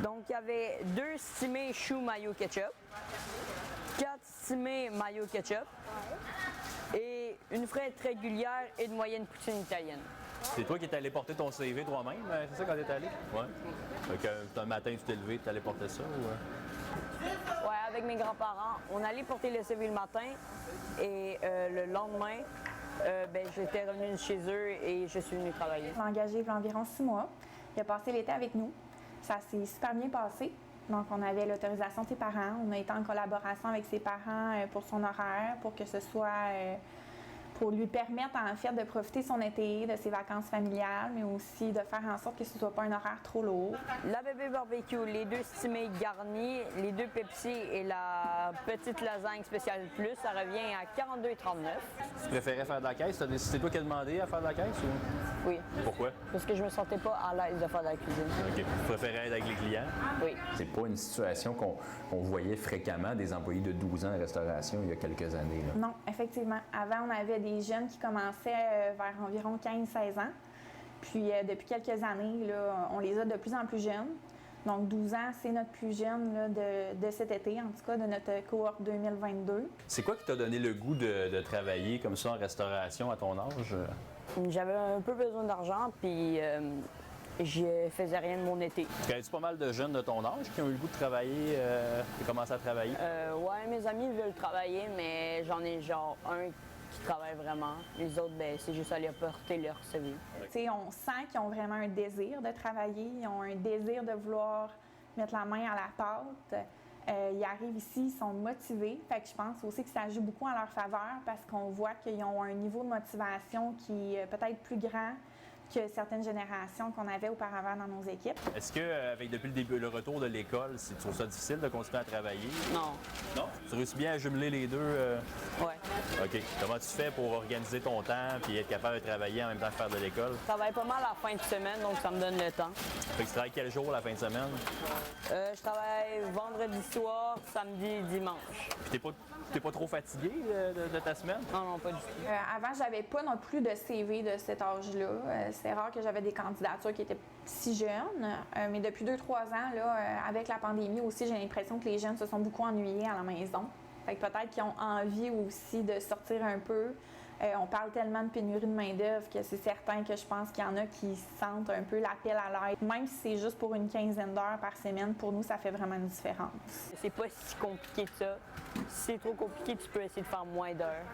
Donc, il y avait 2 stimés choux mayo ketchup, 4 stimés mayo ketchup et une frite régulière et de moyenne poutine italienne. C'est toi qui es allé porter ton CV toi-même, c'est ça, quand t'es allé? Ouais. Donc, un matin, tu t'es levé, tu es allé porter ça? Ouais, avec mes grands-parents, on allait porter le CV le matin et le lendemain, j'étais revenue chez eux et je suis venue travailler. On l'a engagé il y a environ 6 mois. Il a passé l'été avec nous. Ça s'est super bien passé. Donc, on avait l'autorisation de ses parents. On a été en collaboration avec ses parents pour son horaire, pour que ce soit pour lui permettre en fait de profiter de son été, de ses vacances familiales, mais aussi de faire en sorte que ce ne soit pas un horaire trop lourd. La bébé barbecue, les 2 stimés garnis, les 2 Pepsi et la petite lasagne spéciale plus, ça revient à 42,39. Tu préférais faire de la caisse? C'est toi qui as demandé à faire de la caisse ou? Oui. Pourquoi? Parce que je me sentais pas à l'aise de faire de la cuisine. OK. Tu préférais être avec les clients? Oui. C'est pas une situation qu'on voyait fréquemment des employés de 12 ans en restauration il y a quelques années. Là. Non, effectivement. Avant, on avait des jeunes qui commençaient vers environ 15-16 ans. Puis depuis quelques années, là, on les a de plus en plus jeunes. Donc 12 ans, c'est notre plus jeune là, de cet été, en tout cas de notre cohorte 2022. C'est quoi qui t'a donné le goût de travailler comme ça en restauration à ton âge? J'avais un peu besoin d'argent, puis je faisais rien de mon été. Connais-tu pas mal de jeunes de ton âge qui ont eu le goût de travailler, de commencer à travailler? Ouais, mes amis veulent travailler, mais j'en ai genre un qui travaille vraiment. Les autres, c'est juste aller apporter leur CV. T'sais, on sent qu'ils ont vraiment un désir de travailler, ils ont un désir de vouloir mettre la main à la pâte. Ils arrivent ici, ils sont motivés. Fait que je pense aussi que ça joue beaucoup en leur faveur parce qu'on voit qu'ils ont un niveau de motivation qui est peut-être plus grand que certaines générations qu'on avait auparavant dans nos équipes. Est-ce que, depuis le début, le retour de l'école, tu trouves ça difficile de continuer à travailler? Non. Non? Tu réussis bien à jumeler les deux? Ouais. OK. Comment tu fais pour organiser ton temps et être capable de travailler en même temps que faire de l'école? Je travaille pas mal à la fin de semaine, donc ça me donne le temps. Fait que tu travailles quel jour la fin de semaine? Je travaille vendredi soir, samedi, dimanche. Puis t'es pas trop fatigué de ta semaine? Non, pas du tout. Avant, j'avais pas non plus de CV de cet âge-là. C'est rare que j'avais des candidatures qui étaient si jeunes. Mais depuis 2-3 ans, là, avec la pandémie aussi, j'ai l'impression que les jeunes se sont beaucoup ennuyés à la maison. Fait que peut-être qu'ils ont envie aussi de sortir un peu. On parle tellement de pénurie de main-d'œuvre que c'est certain que je pense qu'il y en a qui sentent un peu l'appel à l'aide. Même si c'est juste pour une quinzaine d'heures par semaine, pour nous, ça fait vraiment une différence. C'est pas si compliqué que ça. Si c'est trop compliqué, tu peux essayer de faire moins d'heures.